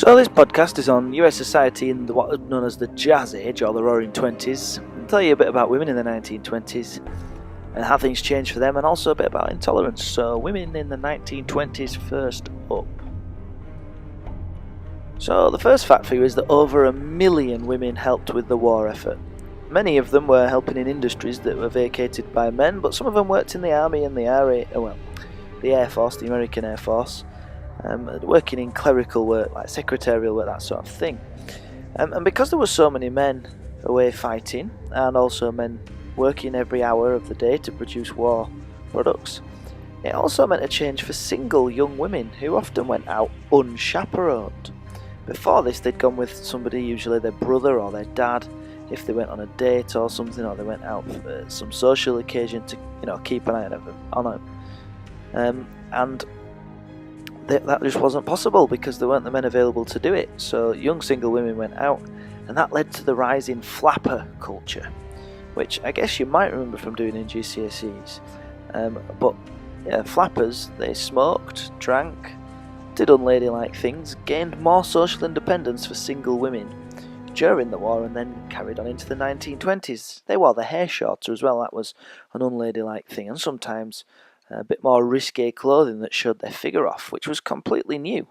So this podcast is on US society in what is known as the Jazz Age, or the Roaring Twenties. I'll tell you a bit about women in the 1920s and how things changed for them, and also a bit about intolerance. So women in the 1920s first up. So the first fact for you is that over 1 million women helped with the war effort. Many of them were helping in industries that were vacated by men, but some of them worked in the army and the Air Force, the American Air Force. Working in clerical work, like secretarial work, that sort of thing. And because there were so many men away fighting, and also men working every hour of the day to produce war products, it also meant a change for single young women who often went out unchaperoned. Before this, they'd gone with somebody, usually their brother or their dad, if they went on a date or something, or they went out for some social occasion to, keep an eye on them. And that just wasn't possible because there weren't the men available to do it. So young single women went out, and that led to the rise in flapper culture, which I guess you might remember from doing in GCSEs. Flappers, they smoked, drank, did unladylike things, gained more social independence for single women during the war, and then carried on into the 1920s. They wore their hair shorter as well. That was an unladylike thing, and sometimes a bit more risque clothing that showed their figure off, which was completely new,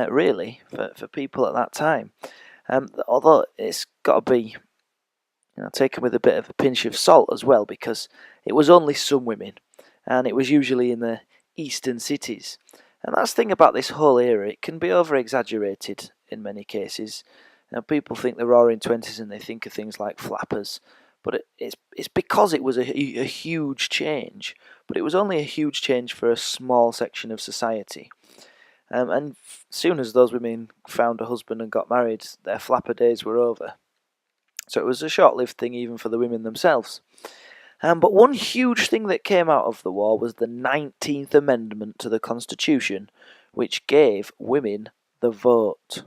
really, for people at that time. Although it's got to be taken with a bit of a pinch of salt as well, because it was only some women, and it was usually in the eastern cities. And that's the thing about this whole era, it can be over-exaggerated in many cases. People think the Roaring Twenties and they think of things like flappers, but it's because it was a huge change, but it was only a huge change for a small section of society. And soon as those women found a husband and got married, their flapper days were over. So it was a short-lived thing even for the women themselves. But one huge thing that came out of the war was the 19th Amendment to the Constitution, which gave women the vote.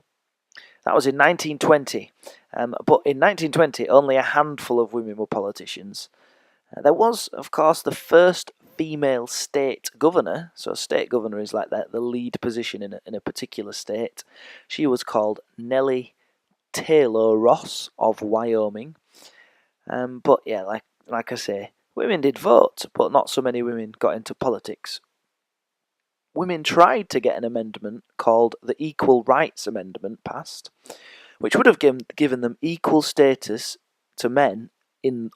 That was in 1920, but in 1920 only a handful of women were politicians. There was, of course, the first female state governor. So a state governor is like the lead position in a particular state. She was called Nellie Taylor Ross of Wyoming. But yeah, like I say, women did vote, but not so many women got into politics. Women tried to get an amendment called the Equal Rights Amendment passed, which would have given them equal status to men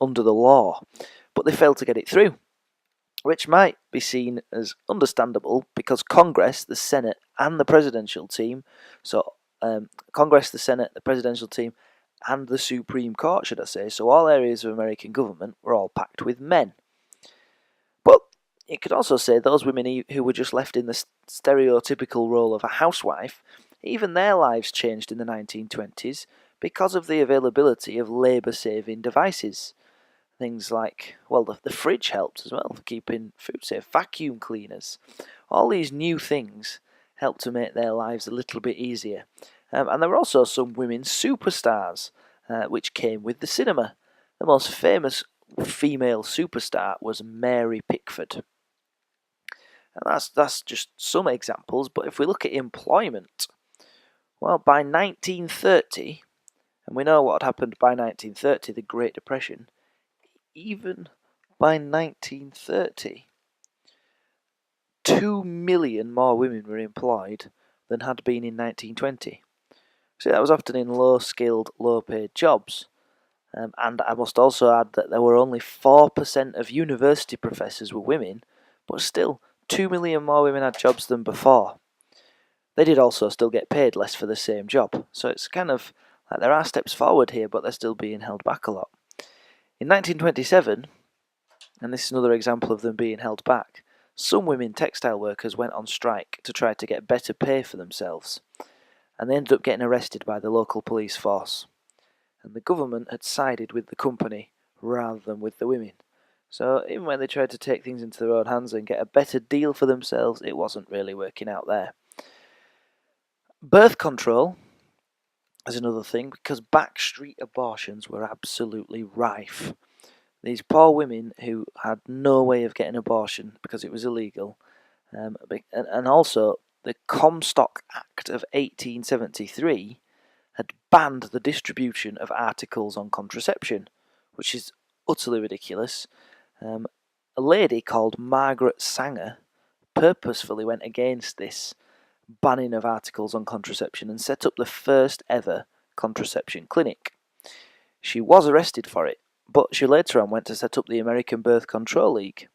under the law, but they failed to get it through, which might be seen as understandable because Congress, the Senate, and the presidential team, Congress, the Senate, the presidential team, and the Supreme Court, should I say, so all areas of American government were all packed with men. But you could also say those women who were just left in the stereotypical role of a housewife, even their lives changed in the 1920s because of the availability of labour-saving devices. Things like, the fridge helped as well for keeping food safe, vacuum cleaners. All these new things helped to make their lives a little bit easier. And there were also some women superstars, which came with the cinema. The most famous female superstar was Mary Pickford. And that's just some examples, but if we look at employment, well, by 1930, and we know what happened by 1930, the Great Depression, even by 1930, 2 million more women were employed than had been in 1920. So that was often in low-skilled, low-paid jobs. And I must also add that there were only 4% of university professors were women, but still 2 million more women had jobs than before. They did also still get paid less for the same job, so it's kind of like there are steps forward here, but they're still being held back a lot. In 1927, and this is another example of them being held back, some women textile workers went on strike to try to get better pay for themselves, and they ended up getting arrested by the local police force. And the government had sided with the company rather than with the women. So even when they tried to take things into their own hands and get a better deal for themselves, it wasn't really working out there. Birth control is another thing, because backstreet abortions were absolutely rife. These poor women who had no way of getting an abortion because it was illegal, and also the Comstock Act of 1873 had banned the distribution of articles on contraception, which is utterly ridiculous. A lady called Margaret Sanger purposefully went against this banning of articles on contraception and set up the first ever contraception clinic. She was arrested for it, but she later on went to set up the American Birth Control League.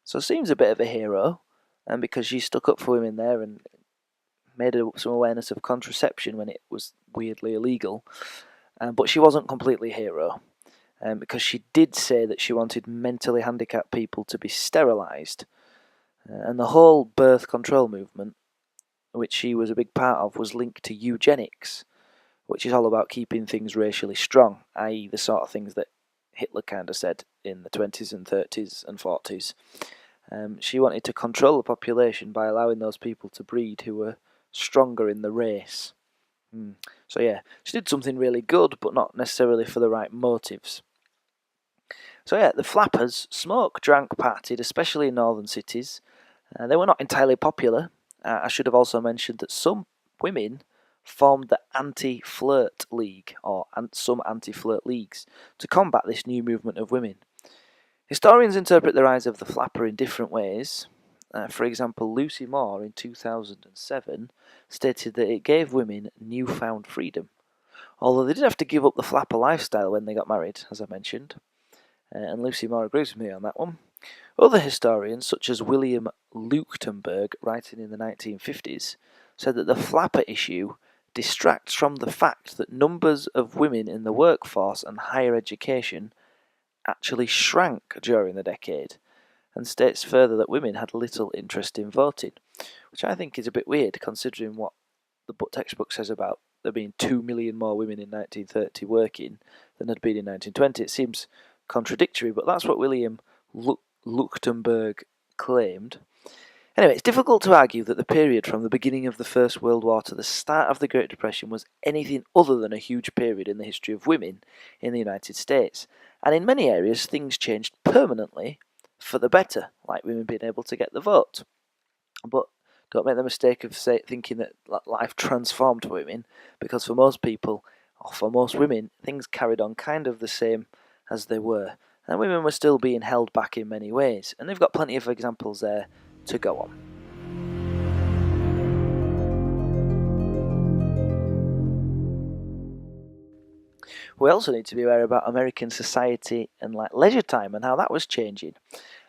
So seems a bit of a hero, and because she stuck up for women there and made some awareness of contraception when it was weirdly illegal. But she wasn't completely a hero, because she did say that she wanted mentally handicapped people to be sterilised. And the whole birth control movement, which she was a big part of, was linked to eugenics, which is all about keeping things racially strong, i.e. the sort of things that Hitler kind of said in the 20s and 30s and 40s. She wanted to control the population by allowing those people to breed who were stronger in the race. So yeah, she did something really good, but not necessarily for the right motives. So yeah, the flappers smoked, drank, partied, especially in northern cities. They were not entirely popular. I should have also mentioned that some women formed the Anti-Flirt League, or some anti-flirt leagues, to combat this new movement of women. Historians interpret the rise of the flapper in different ways. For example, Lucy Moore in 2007 stated that it gave women newfound freedom, although they did have to give up the flapper lifestyle when they got married, as I mentioned. And Lucy Moore agrees with me on that one. Other historians, such as William Leuchtenberg, writing in the 1950s, said that the flapper issue distracts from the fact that numbers of women in the workforce and higher education actually shrank during the decade, and states further that women had little interest in voting, which I think is a bit weird considering what the textbook says about there being 2 million more women in 1930 working than had been in 1920. It seems contradictory, but that's what William Leuchtenberg claimed. Anyway, it's difficult to argue that the period from the beginning of the First World War to the start of the Great Depression was anything other than a huge period in the history of women in the United States. And in many areas, things changed permanently for the better, like women being able to get the vote. But don't make the mistake of thinking that life transformed for women, because for most people, or for most women, things carried on kind of the same as they were. And women were still being held back in many ways. And they've got plenty of examples there to go on. We also need to be aware about American society and leisure time and how that was changing.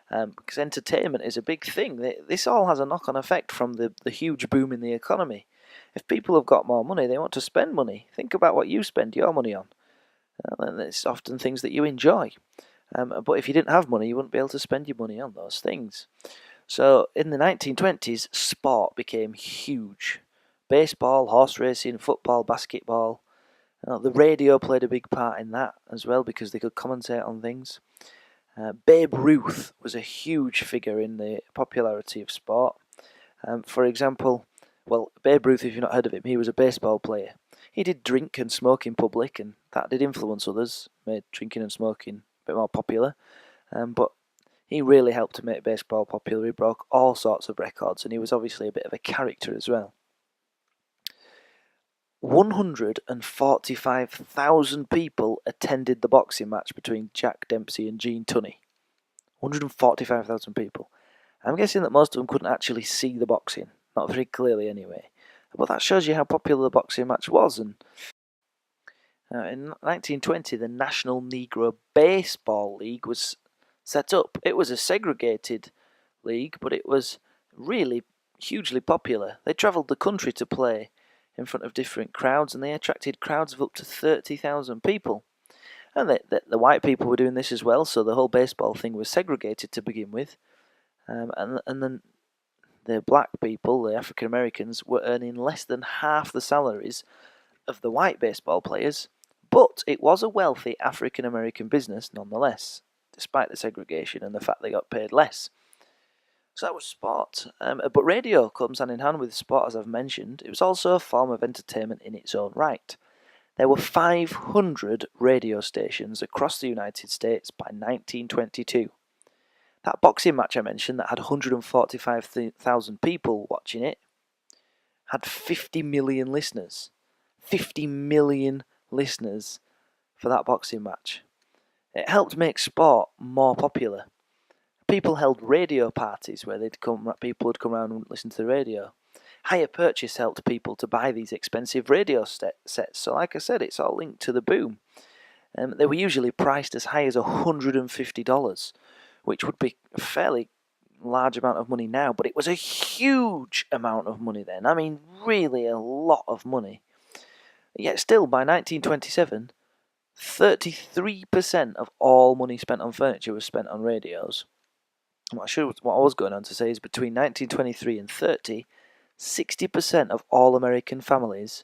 Because entertainment is a big thing. This all has a knock-on effect from the huge boom in the economy. If people have got more money, they want to spend money. Think about what you spend your money on. And it's often things that you enjoy. But if you didn't have money, you wouldn't be able to spend your money on those things. So in the 1920s, sport became huge. Baseball, horse racing, football, basketball. The radio played a big part in that as well because they could commentate on things. Babe Ruth was a huge figure in the popularity of sport. For example, Babe Ruth, if you've not heard of him, he was a baseball player. He did drink and smoke in public, and that did influence others, made drinking and smoking a bit more popular. But he really helped to make baseball popular. He broke all sorts of records, and he was obviously a bit of a character as well. 145,000 people attended the boxing match between Jack Dempsey and Gene Tunney. 145,000 people. I'm guessing that most of them couldn't actually see the boxing, not very clearly anyway. But that shows you how popular the boxing match was. And in 1920, the National Negro Baseball League was set up. It was a segregated league, but it was really hugely popular. They travelled the country to play in front of different crowds, and they attracted crowds of up to 30,000 people. And the white people were doing this as well, so the whole baseball thing was segregated to begin with. And then the black people, the African Americans, were earning less than half the salaries of the white baseball players, but it was a wealthy African American business nonetheless, despite the segregation and the fact they got paid less. So that was sport. But radio comes hand in hand with sport, as I've mentioned. It was also a form of entertainment in its own right. There were 500 radio stations across the United States by 1922. That boxing match I mentioned that had 145,000 people watching it, had 50 million listeners. 50 million listeners for that boxing match. It helped make sport more popular. People held radio parties where people would come around and listen to the radio. Higher purchase helped people to buy these expensive radio sets. So like I said, it's all linked to the boom. They were usually priced as high as $150, which would be a fairly large amount of money now, but it was a huge amount of money then. I mean, really a lot of money. Yet still, by 1927, 33% of all money spent on furniture was spent on radios. What I was going on to say is between 1923 and 30, 60% of all American families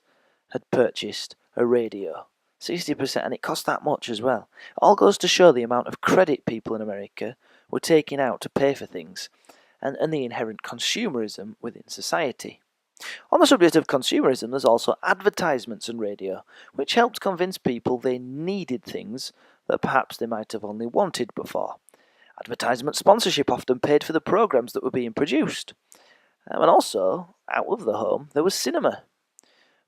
had purchased a radio. 60%, and it cost that much as well. It all goes to show the amount of credit people in America were taking out to pay for things, and the inherent consumerism within society. On the subject of consumerism, there's also advertisements and radio, which helped convince people they needed things that perhaps they might have only wanted before. Advertisement sponsorship often paid for the programs that were being produced. And also, out of the home, there was cinema.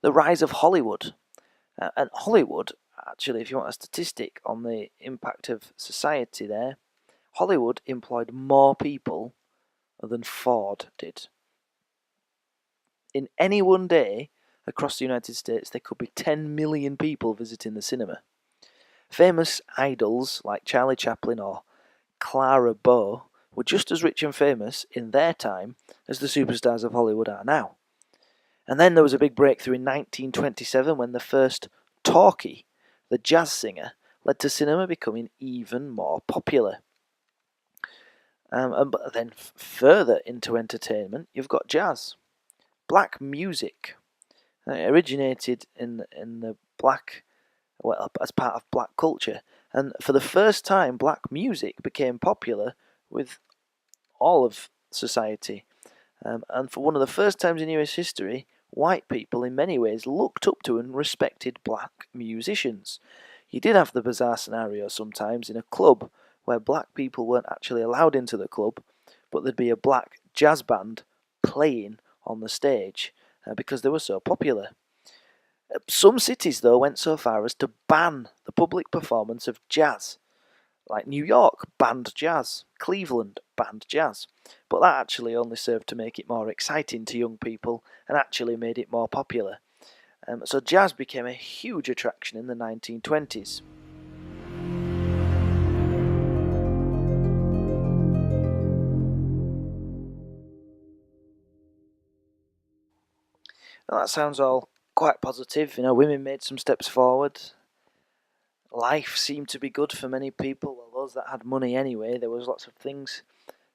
The rise of Hollywood. And Hollywood, actually, if you want a statistic on the impact of society there, Hollywood employed more people than Ford did. In any one day, across the United States, there could be 10 million people visiting the cinema. Famous idols like Charlie Chaplin or Clara Bow were just as rich and famous in their time as the superstars of Hollywood are now. And then there was a big breakthrough in 1927 when the first talkie, the jazz singer, led to cinema becoming even more popular. But then further into entertainment, you've got jazz. Black music originated in the black, well, as part of black culture, and for the first time, black music became popular with all of society. And for one of the first times in US history, white people in many ways looked up to and respected black musicians. You did have the bizarre scenario sometimes in a club where black people weren't actually allowed into the club, but there'd be a black jazz band playing on the stage because they were so popular. Some cities, though, went so far as to ban the public performance of jazz. Like New York banned jazz, Cleveland banned jazz, but that actually only served to make it more exciting to young people and actually made it more popular. So jazz became a huge attraction in the 1920s. Now that sounds all quite positive. Women made some steps forward. Life seemed to be good for many people. Well, those that had money anyway, there was lots of things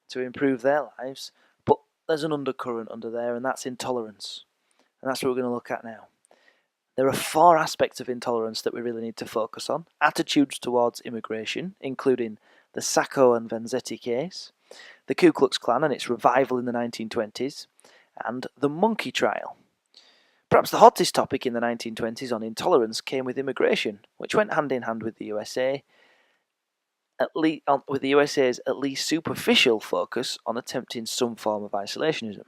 to improve their lives. But there's an undercurrent under there, and that's intolerance. And that's what we're going to look at now. There are 4 aspects of intolerance that we really need to focus on. Attitudes towards immigration, including the Sacco and Vanzetti case, the Ku Klux Klan and its revival in the 1920s, and the monkey trial. Perhaps the hottest topic in the 1920s on intolerance came with immigration, which went hand in hand with the USA, with the USA's at least superficial focus on attempting some form of isolationism.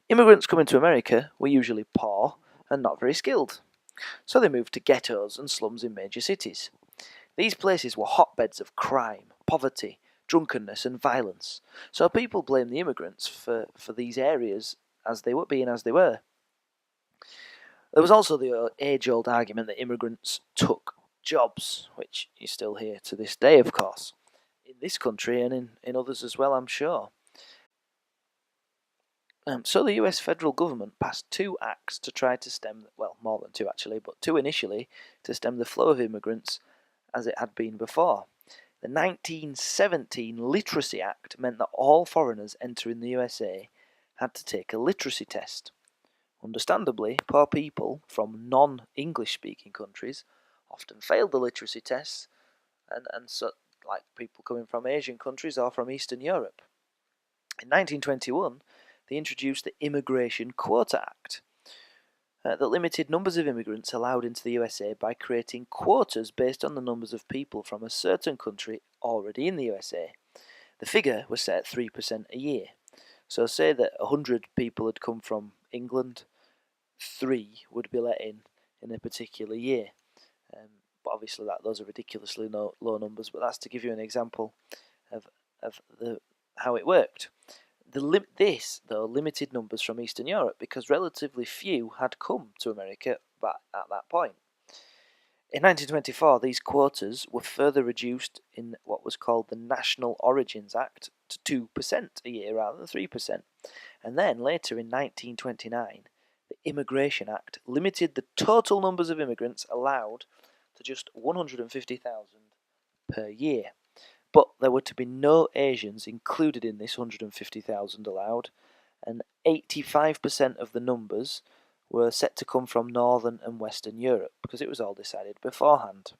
Immigrants coming to America were usually poor and not very skilled, so they moved to ghettos and slums in major cities. These places were hotbeds of crime, poverty, drunkenness and violence, so people blamed the immigrants for these areas as they were. There was also the age-old argument that immigrants took jobs, which you still hear to this day, of course, in this country and in others as well, I'm sure. So the US federal government passed 2 acts to try to stem, well, more than 2 actually, but 2 initially, to stem the flow of immigrants as it had been before. The 1917 Literacy Act meant that all foreigners entering the USA had to take a literacy test. Understandably, poor people from non-English speaking countries often failed the literacy tests, and so, like people coming from Asian countries or from Eastern Europe. In 1921, they introduced the Immigration Quota Act that limited numbers of immigrants allowed into the USA by creating quotas based on the numbers of people from a certain country already in the USA. The figure was set at 3% a year. So say that 100 people had come from England, 3 would be let in a particular year. But obviously those are ridiculously low numbers, but that's to give you an example of how it worked. This, though, limited numbers from Eastern Europe because relatively few had come to America at that point. In 1924, these quotas were further reduced in what was called the National Origins Act to 2% a year rather than 3%. And then later in 1929, the Immigration Act limited the total numbers of immigrants allowed to just 150,000 per year. But there were to be no Asians included in this 150,000 allowed, and 85% of the numbers were set to come from Northern and Western Europe, because it was all decided beforehand.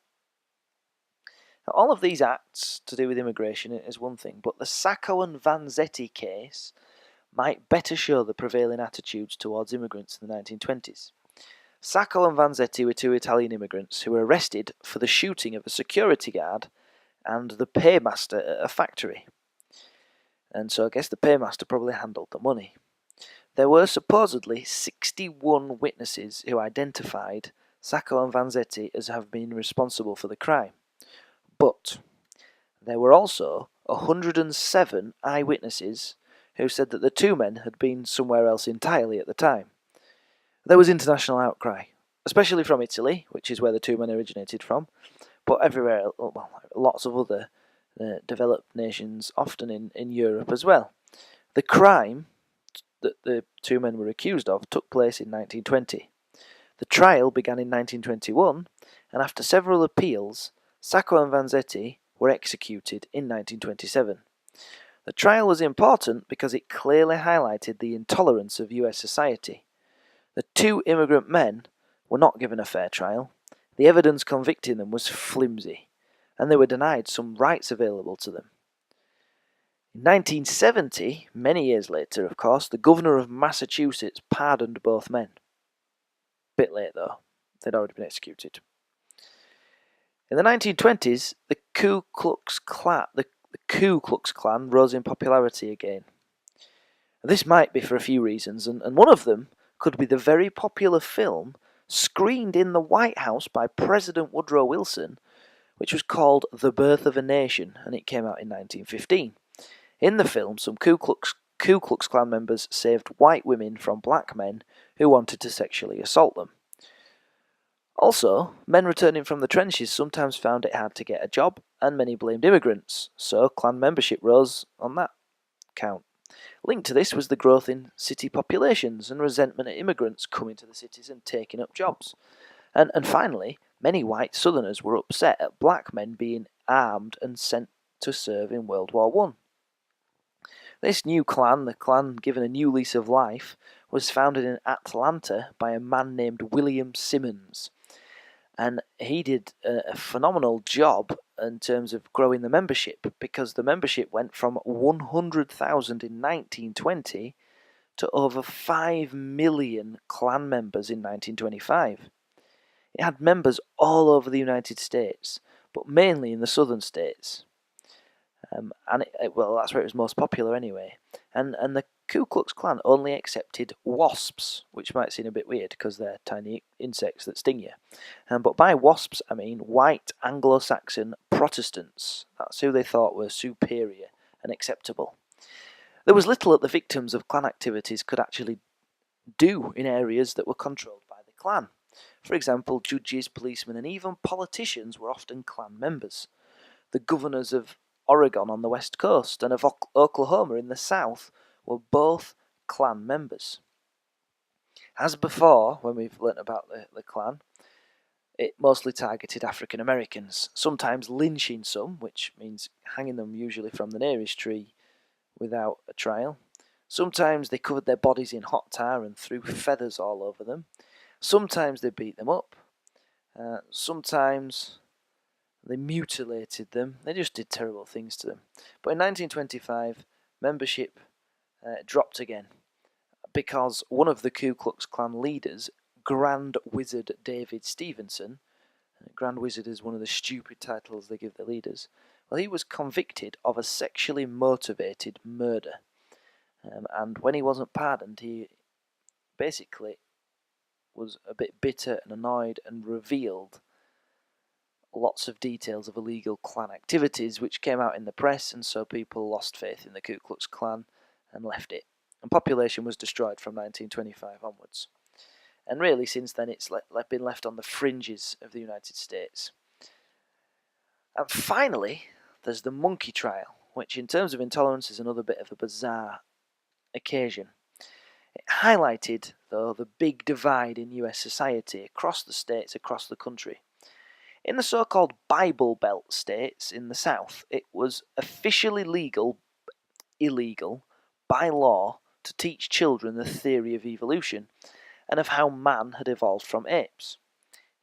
Now, all of these acts to do with immigration is one thing, but the Sacco and Vanzetti case might better show the prevailing attitudes towards immigrants in the 1920s. Sacco and Vanzetti were 2 Italian immigrants who were arrested for the shooting of a security guard and the paymaster at a factory. And so I guess the paymaster probably handled the money. There were supposedly 61 witnesses who identified Sacco and Vanzetti as having been responsible for the crime. But there were also 107 eyewitnesses who said that the 2 men had been somewhere else entirely at the time. There was international outcry, especially from Italy, which is where the 2 men originated from, but everywhere, well, lots of other developed nations, often in Europe as well. The crime that the 2 men were accused of took place in 1920. The trial began in 1921, and after several appeals, Sacco and Vanzetti were executed in 1927. The trial was important because it clearly highlighted the intolerance of US society. The 2 immigrant men were not given a fair trial. The evidence convicting them was flimsy, and they were denied some rights available to them. In 1970, many years later, of course, the governor of Massachusetts pardoned both men. Bit late though, they'd already been executed. In the 1920s, the Ku Klux Klan rose in popularity again. This might be for a few reasons, and one of them could be the very popular film screened in the White House by President Woodrow Wilson, which was called The Birth of a Nation, and it came out in 1915. In the film, some Ku Klux Klan members saved white women from black men who wanted to sexually assault them. Also, men returning from the trenches sometimes found it hard to get a job, and many blamed immigrants, so Klan membership rose on that count. Linked to this was the growth in city populations and resentment at immigrants coming to the cities and taking up jobs. And finally, many white Southerners were upset at black men being armed and sent to serve in World War I. This new Klan, the Klan given a new lease of life, was founded in Atlanta by a man named William Simmons. And he did a phenomenal job in terms of growing the membership, because the membership went from 100,000 in 1920 to over 5 million Klan members in 1925. It had members all over the United States, but mainly in the southern states. Well, that's where it was most popular anyway. And the Ku Klux Klan only accepted wasps, which might seem a bit weird because they're tiny insects that sting you. But by wasps, I mean white Anglo-Saxon Protestants. That's who they thought were superior and acceptable. There was little that the victims of Klan activities could actually do in areas that were controlled by the Klan. For example, judges, policemen, and even politicians were often Klan members. The governors of Oregon on the west coast and of Oklahoma in the south were both Klan members. As before, when we've learnt about the Klan, it mostly targeted African Americans, sometimes lynching some, which means hanging them usually from the nearest tree without a trial. Sometimes they covered their bodies in hot tar and threw feathers all over them. Sometimes they beat them up. Sometimes they mutilated them. They just did terrible things to them. But in 1925, membership dropped again because one of the Ku Klux Klan leaders, Grand Wizard David Stevenson, Grand Wizard is one of the stupid titles they give their leaders, well, he was convicted of a sexually motivated murder. And when he wasn't pardoned, he basically was a bit bitter and annoyed and revealed lots of details of illegal Klan activities which came out in the press, and so people lost faith in the Ku Klux Klan and left it. And population was destroyed from 1925 onwards. And really, since then, it's been left on the fringes of the United States. And finally, there's the monkey trial, which in terms of intolerance is another bit of a bizarre occasion. It highlighted, though, the big divide in US society across the states, across the country. In the so-called Bible Belt states in the South, it was officially illegal by law to teach children the theory of evolution and of how man had evolved from apes.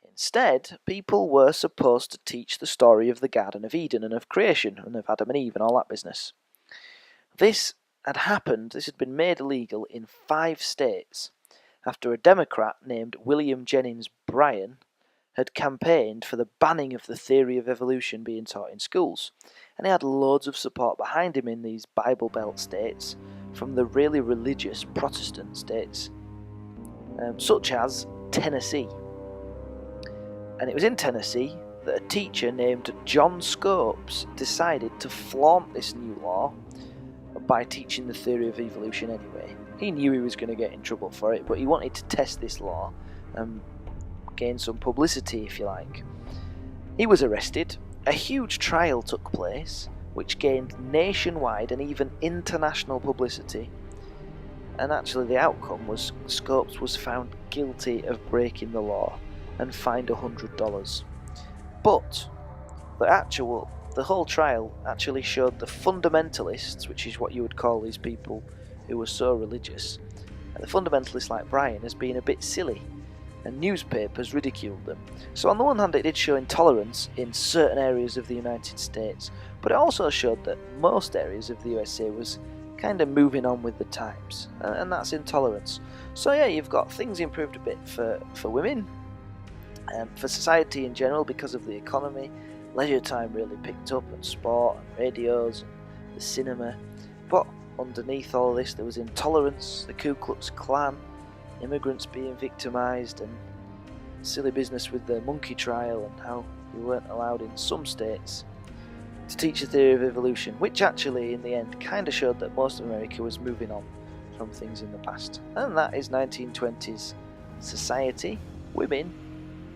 Instead, people were supposed to teach the story of the Garden of Eden and of creation and of Adam and Eve and all that business. This had been made illegal in 5 states after a Democrat named William Jennings Bryan had campaigned for the banning of the theory of evolution being taught in schools, and he had loads of support behind him in these Bible Belt states from the really religious Protestant states, such as Tennessee. And it was in Tennessee that a teacher named John Scopes decided to flaunt this new law by teaching the theory of evolution anyway. He knew he was going to get in trouble for it, but he wanted to test this law and gain some publicity, if you like. He was arrested, a huge trial took place, which gained nationwide and even international publicity, and actually the outcome was Scopes was found guilty of breaking the law and fined $100. But the whole trial actually showed the fundamentalists, which is what you would call these people who were so religious, and the fundamentalists like Bryan, as being a bit silly, and newspapers ridiculed them. So on the one hand, it did show intolerance in certain areas of the United States, but it also showed that most areas of the USA was kind of moving on with the times, and that's intolerance. So yeah, you've got things improved a bit for women, and for society in general because of the economy. Leisure time really picked up, and sport, and radios, and the cinema. But underneath all of this, there was intolerance, the Ku Klux Klan, immigrants being victimised, and silly business with the monkey trial and how you weren't allowed in some states to teach the theory of evolution, which actually in the end kind of showed that most of America was moving on from things in the past. And that is 1920s society, women,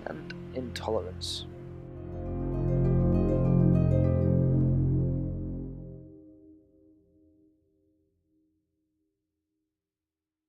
and intolerance.